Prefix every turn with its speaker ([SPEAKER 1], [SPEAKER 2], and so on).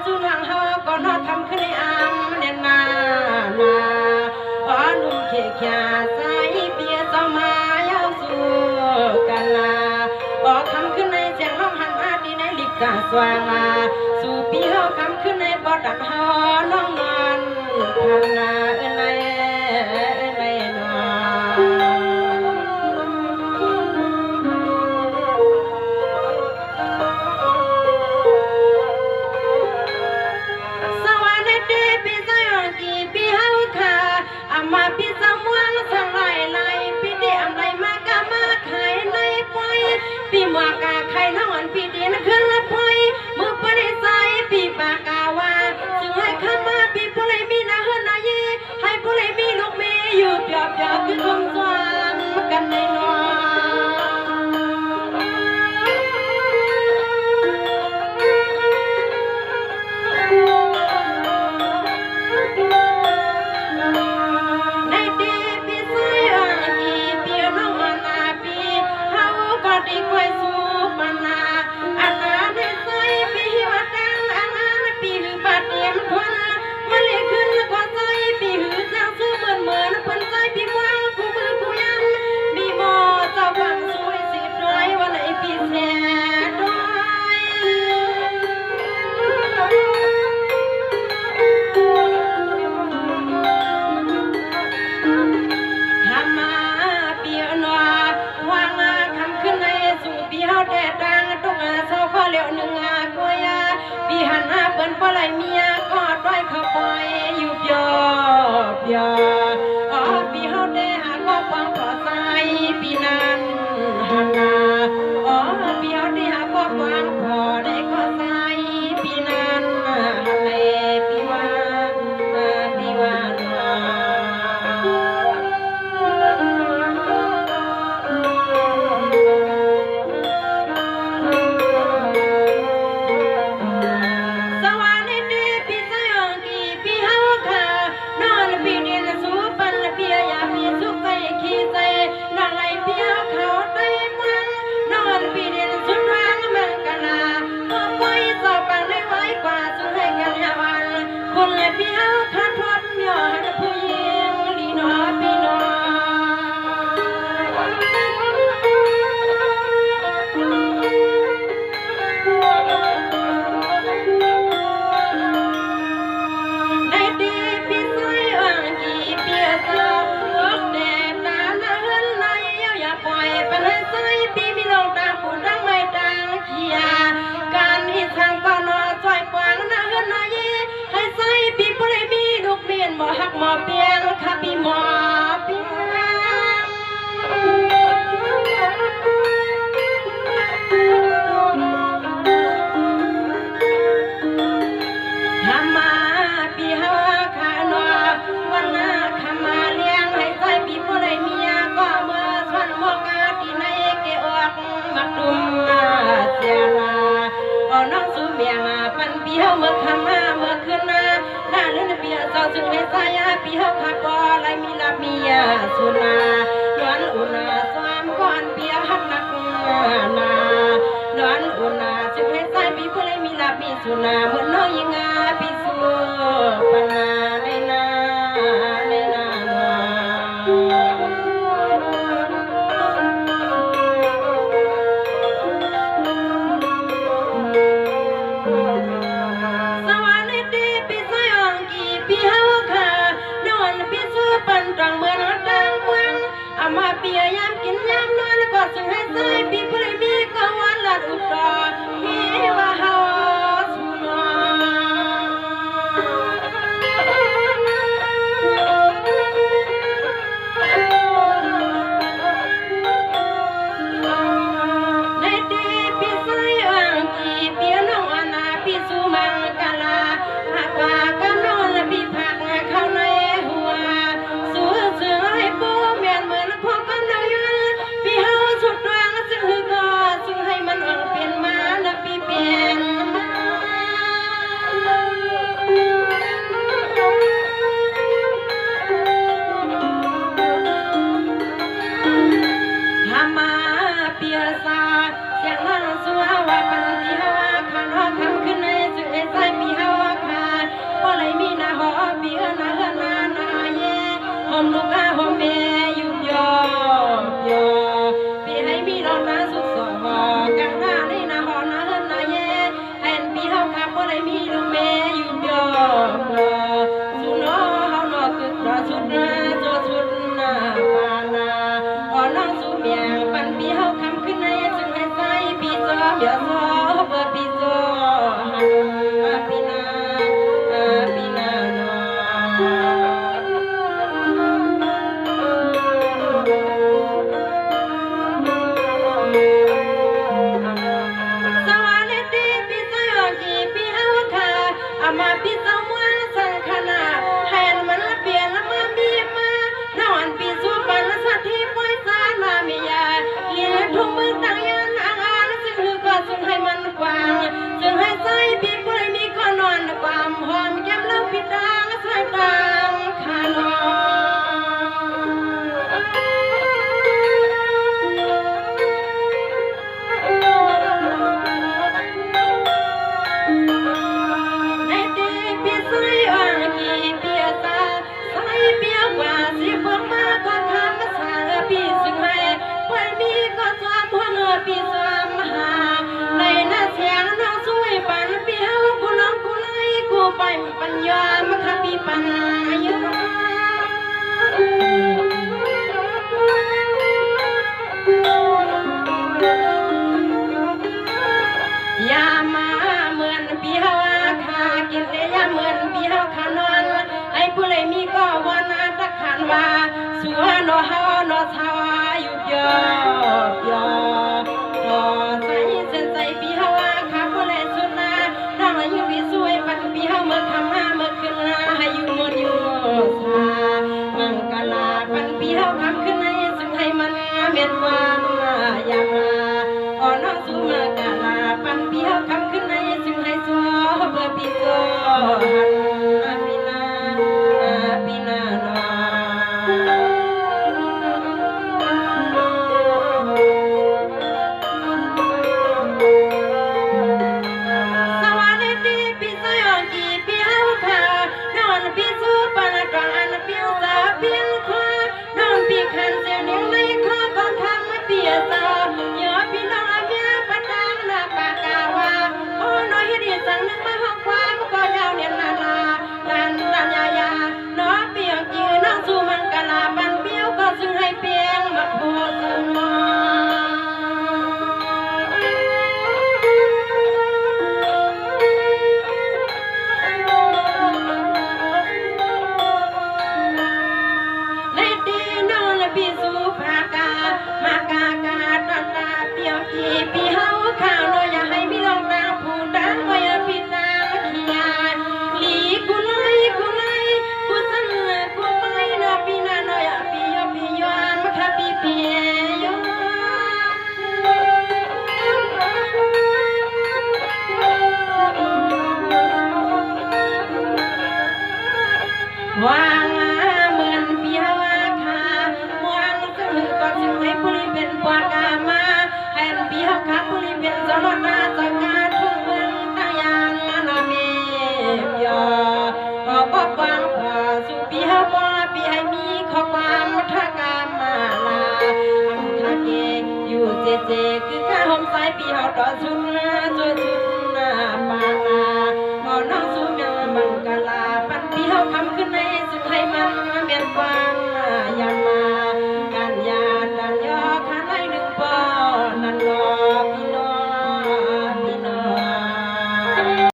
[SPEAKER 1] จุนหางเฮาก็นอทำขึ้นในอามเด่นนาขอนุ่มเขียเขียใส่เปียเจ้ามาเย้าสู่กันลาออกคำขึ้นในเสียงห้องหันอาดีในลิกกาสว่างสู่ปีเฮาคำขึ้นในบ่อดันเฮาน้องนอนพันนาในนอมาพี่สมวงสังไหลพี่เดียมไหลมากะมาขายในปอยพี่หมวกกะไข่น้องอันพี่เดียนขึ้นละปอยมือปนใส่พี่ปากกาวาจึงให้ข้ามาพี่ผู้เลยมีนาเฮนนาเยให้ผู้เลยมีลูกเมย์อยู่เปียบคือคมสว่างกันในนอพี่หันหน้าเปิ้นปลายเมียก็ด้อยเข้าไปอยู่เปียพี่เฮาได้หาก็ฟังขอใจพี่นั้นหันหน้าพี่เฮาได้หาก็ฟังขอได้ขอใจพี่นั้นหันเลยพี่ว่าพี่เฮาคันทบยอดผู้หญิงลีนอพี่น้องในดีพี่ใส่อ่างกี่เปียเจ้าลกแดดตาหน้าเฮินไหลอย่าปล่อยไปให้ใส่พี่มีลงตาปูดังไม่ดังเขียการที่ทางก็นอจ่อยกวางหน้าเฮินไหลให้ใส่พี่ผู้ใดมีลูกเมียนบ่ฮักหมอเปียงค่ะพี่หมอเปียงทำมาพี่เฮาขาหนอวันหน้าขมาเลี้ยงให้ใส่พี่ผู้ใดเมียก็เมื่อสวนหมอกาที่ในเกออกมักดุมเสียนาน้องสู้เมียมาปันพี่เฮาเมื่อขมาเมื่อคืนหน้าเลื่อนเปียเจ้าจึงไม่ใส่พี่เฮาขาดบ่ไรมีลับเมียสุนานวลอุณาสวามก่อนเปียหักนักนานวลอุณาจึงไม่ใส่พี่ผู้ไรมีลับมีสุนาเหมือนน้องยิงพี่สู้ปนาในนาพี่เฮาค่ะนอนพี่สู้ปันตังเมื่อนัดดังเมืองอามาเปียยามกินยามนอนก็จึงให้ใส่พี่ผู้ใดมีก็วันละอุตราพี่ว่าเฮาสุนในดีพี่ใส่อ่างกี่เปียน้องอนาพี่สู้มังกะลาหากว่ากันนอนพี่พักเข้าในหัวสู้เสือให้ปูเมียนเหมือนพวกกันเดินพี่เฮาสุดแรงจึงให้ก็จึงให้มันออกเปลี่ยนมาแล้วพี่เปลี่ยน ปีสามหาในนาเสียงน้องช่วยปันเปียวกูน้องกูไล่กูไปปัญญามะขบีปัญญายามาเหมือนปีเฮาขากินเลยยาเหมือนปีเฮาขานอนไอ้ผู้เลยมีก็วันตะขันว่าสัวโนเฮาโนชาวอยู่เยอะเยอะโนใจเส้นใจปีเฮาขาผู้เลยสุดนะน้องอายุปีสวยปันปีเฮาเมื่อคำมาเมื่อคืนให้อยู่หมดอยู่สามังกลาปันปีเฮาคำขึ้นในซึ่งให้มันเมียนวันยามาอ่อนน้องสู้มังกลาปันปีเฮาคำขึ้นในซึ่งให้สัวเบื่อปีโซหันปีนาปีนานา วางเหมือนเปียวคามองจะมือก็จึงให้ผู้ริเป็นปวดกามาให้เปียวคาผู้ริเป็นสลดนาจากการทุ่งเมืองตายานนาเมียก็ฟังพอสู่เปียวว่าปีให้มีข้อความทักการมาลาทำทักเกอยู่เจเจคือข้าหอมสายเปียวต่อชุนตัวชุนนาปานาพอน้องสู่เมียมังกลาปันเปียวคำขึ้นในสุดให้มันเมียนกว่า